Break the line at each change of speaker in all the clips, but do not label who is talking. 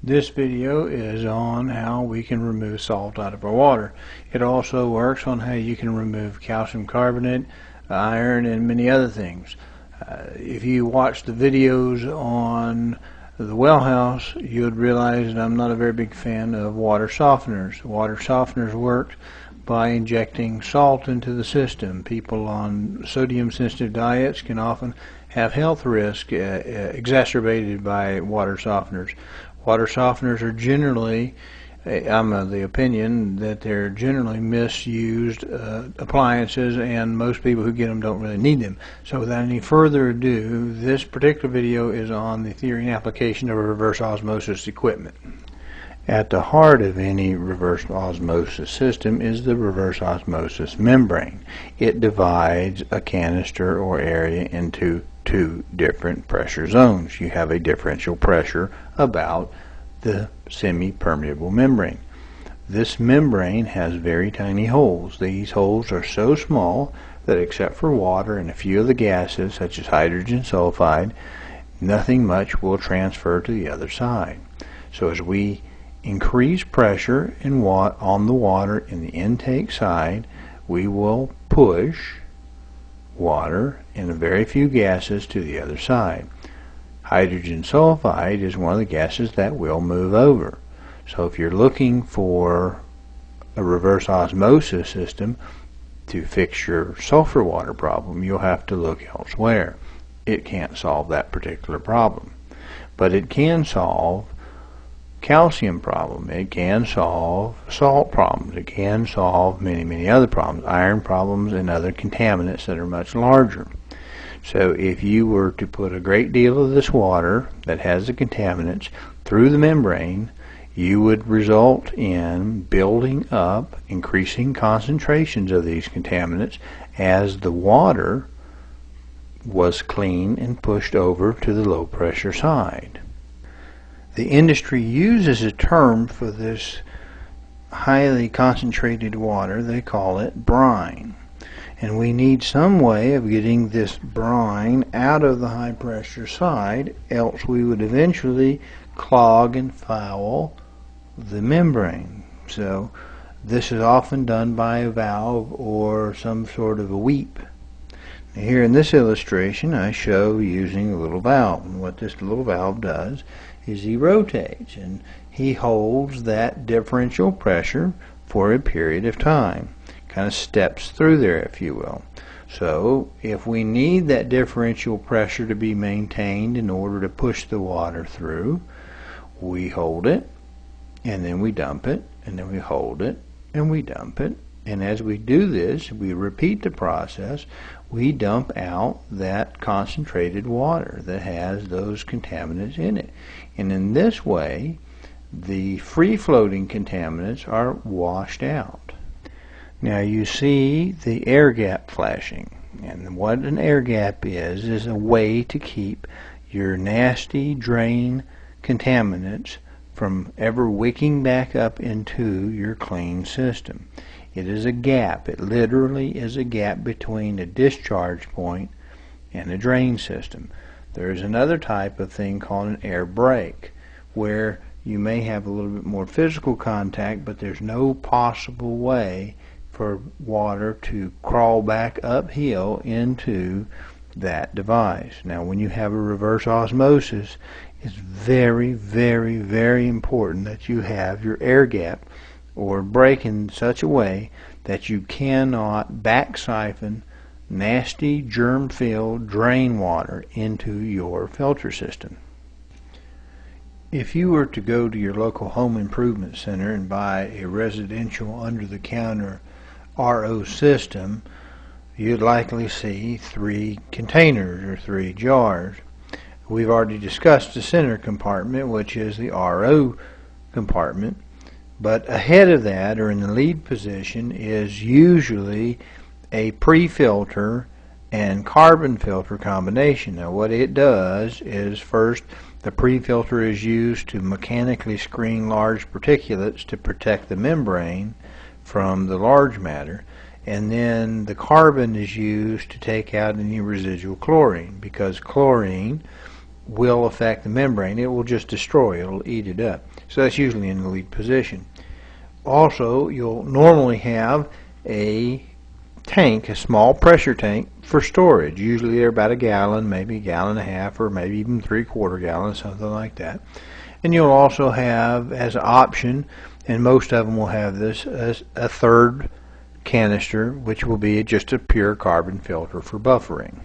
This video is on how we can remove salt out of our water. It also works on how you can remove calcium carbonate, iron, and many other things. If you watch the videos on the well house, you would realize that I'm not a very big fan of water softeners. Water softeners work by injecting salt into the system. People on sodium sensitive diets can often have health risk exacerbated by water softeners. Water softeners are generally, I'm of the opinion that they're generally misused appliances, and most people who get them don't really need them. So without any further ado, this particular video is on the theory and application of reverse osmosis equipment. At the heart of any reverse osmosis system is the reverse osmosis membrane. It divides a canister or area into two different pressure zones. You have a differential pressure about the semi-permeable membrane. This membrane has very tiny holes. These holes are so small that except for water and a few of the gases such as hydrogen sulfide, nothing much will transfer to the other side. So as we increase pressure on the water in the intake side, we will push water and a very few gases to the other side. Hydrogen sulfide is one of the gases that will move over. So if you're looking for a reverse osmosis system to fix your sulfur water problem, you'll have to look elsewhere. It can't solve that particular problem, but it can solve calcium problem, it can solve salt problems, it can solve many other problems, iron problems, and other contaminants that are much larger. So if you were to put a great deal of this water that has the contaminants through the membrane, you would result in building up increasing concentrations of these contaminants as the water was cleaned and pushed over to the low pressure side. The industry uses a term for this highly concentrated water. They call it brine. And we need some way of getting this brine out of the high pressure side, else we would eventually clog and foul the membrane. So this is often done by a valve or some sort of a weep. Now here in this illustration I show using a little valve, and what this little valve does is he rotates and he holds that differential pressure for a period of time. Kind of steps through there, if you will. So if we need that differential pressure to be maintained in order to push the water through, we hold it and then we dump it, and then we hold it and we dump it, and as we do this, we repeat the process. We dump out that concentrated water that has those contaminants in it, and in this way the free-floating contaminants are washed out. Now you see the air gap flashing, and what an air gap is a way to keep your nasty drain contaminants from ever wicking back up into your clean system. It is a gap. It literally is a gap between a discharge point and a drain system. There is another type of thing called an air brake, where you may have a little bit more physical contact, but there's no possible way for water to crawl back uphill into that device. Now when you have a reverse osmosis, it's very important that you have your air gap or break in such a way that you cannot back siphon nasty germ-filled drain water into your filter system. If you were to go to your local home improvement center and buy a residential under-the-counter RO system, you'd likely see 3 containers or 3 jars. We've already discussed the center compartment, which is the RO compartment, but ahead of that, or in the lead position, is usually a pre-filter and carbon filter combination. Now what it does is, first, the pre-filter is used to mechanically screen large particulates to protect the membrane from the large matter, and then the carbon is used to take out any residual chlorine, because chlorine will affect the membrane. It will just destroy it. It'll eat it up. So that's usually in the lead position. Also, you'll normally have a tank, a small pressure tank for storage. Usually they're about a gallon, maybe a gallon and a half, or maybe even 3/4 gallons, something like that. And you'll also have, as an option, and most of them will have this, as a third canister, which will be just a pure carbon filter for buffering.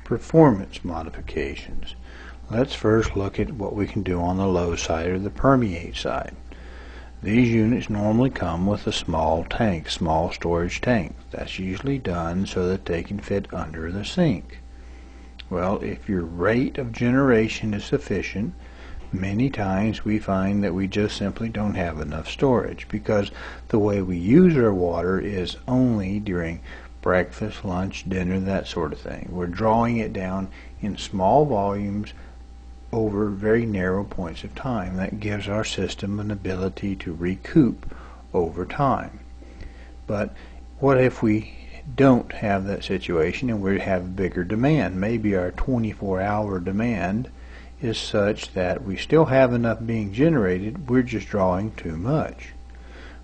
Performance modifications. Let's first look at what we can do on the low side or the permeate side. These units normally come with a small tank, small storage tank. That's usually done so that they can fit under the sink. Well, if your rate of generation is sufficient, many times we find that we just simply don't have enough storage, because the way we use our water is only during breakfast, lunch, dinner, that sort of thing. We're drawing it down in small volumes over very narrow points of time. That gives our system an ability to recoup over time. But what if we don't have that situation and we have bigger demand? Maybe our 24-hour demand is such that we still have enough being generated, we're just drawing too much.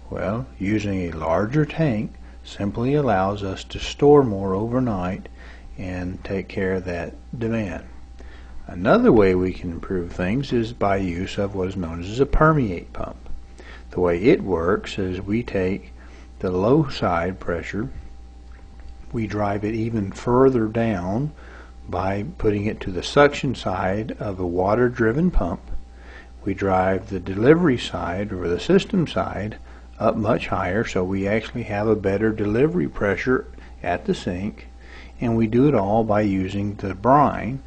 Well, using a larger tank simply allows us to store more overnight and take care of that demand. Another way we can improve things is by use of what is known as a permeate pump. The way it works is we take the low side pressure, we drive it even further down by putting it to the suction side of a water-driven pump. We drive the delivery side, or the system side, up much higher, so we actually have a better delivery pressure at the sink, and we do it all by using the brine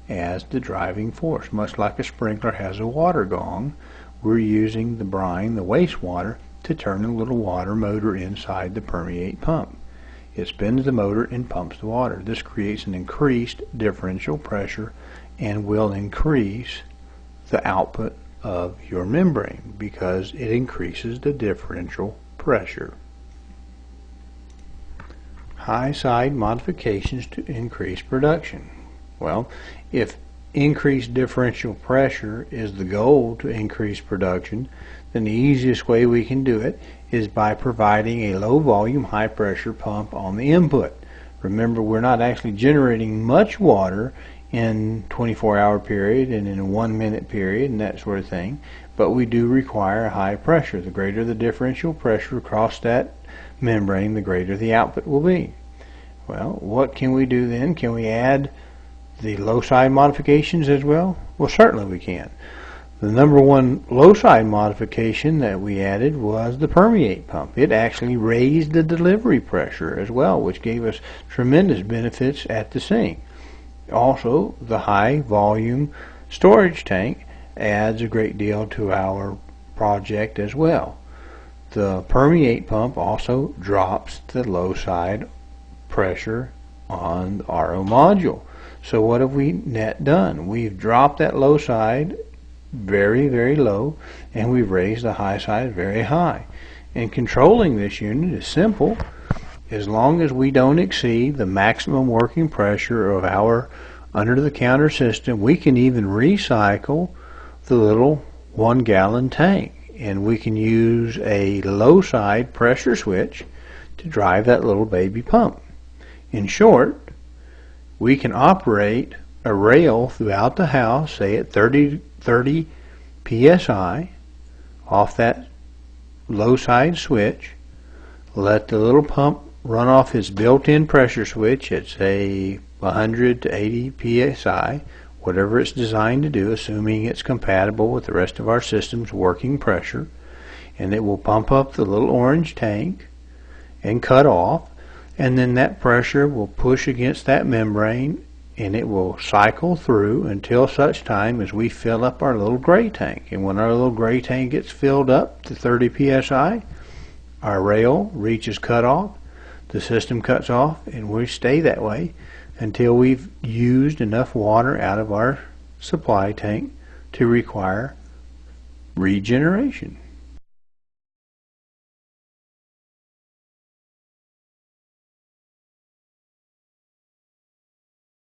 as the driving force. Much like a sprinkler has a water gong, we're using the brine, the wastewater, to turn a little water motor inside the permeate pump. It spins the motor and pumps the water. This creates an increased differential pressure and will increase the output of your membrane because it increases the differential pressure. High side modifications to increase production. Well, if increased differential pressure is the goal to increase production, then the easiest way we can do it is by providing a low volume, high pressure pump on the input. Remember, we're not actually generating much water in 24-hour period and in a 1-minute period and that sort of thing, but we do require a high pressure. The greater the differential pressure across that membrane, the greater the output will be. Well, what can we do then? Can we add the low side modifications as well? Well, certainly we can. The number one low side modification that we added was the permeate pump. It actually raised the delivery pressure as well, which gave us tremendous benefits at the sink. Also, the high volume storage tank adds a great deal to our project as well. The permeate pump also drops the low side pressure on the RO module. So what have we net done? We've dropped that low side very, very low, and we've raised the high side very high. And controlling this unit is simple. As long as we don't exceed the maximum working pressure of our under-the-counter system, we can even recycle the little 1-gallon tank. And we can use a low side pressure switch to drive that little baby pump. In short, we can operate a rail throughout the house, say at 30 psi, off that low side switch, let the little pump run off its built-in pressure switch at say 100 to 80 psi, whatever it's designed to do, assuming it's compatible with the rest of our system's working pressure, and it will pump up the little orange tank and cut off, and then that pressure will push against that membrane and it will cycle through until such time as we fill up our little gray tank. And when our little gray tank gets filled up to 30 psi, our rail reaches cutoff, the system cuts off, and we stay that way until we've used enough water out of our supply tank to require regeneration.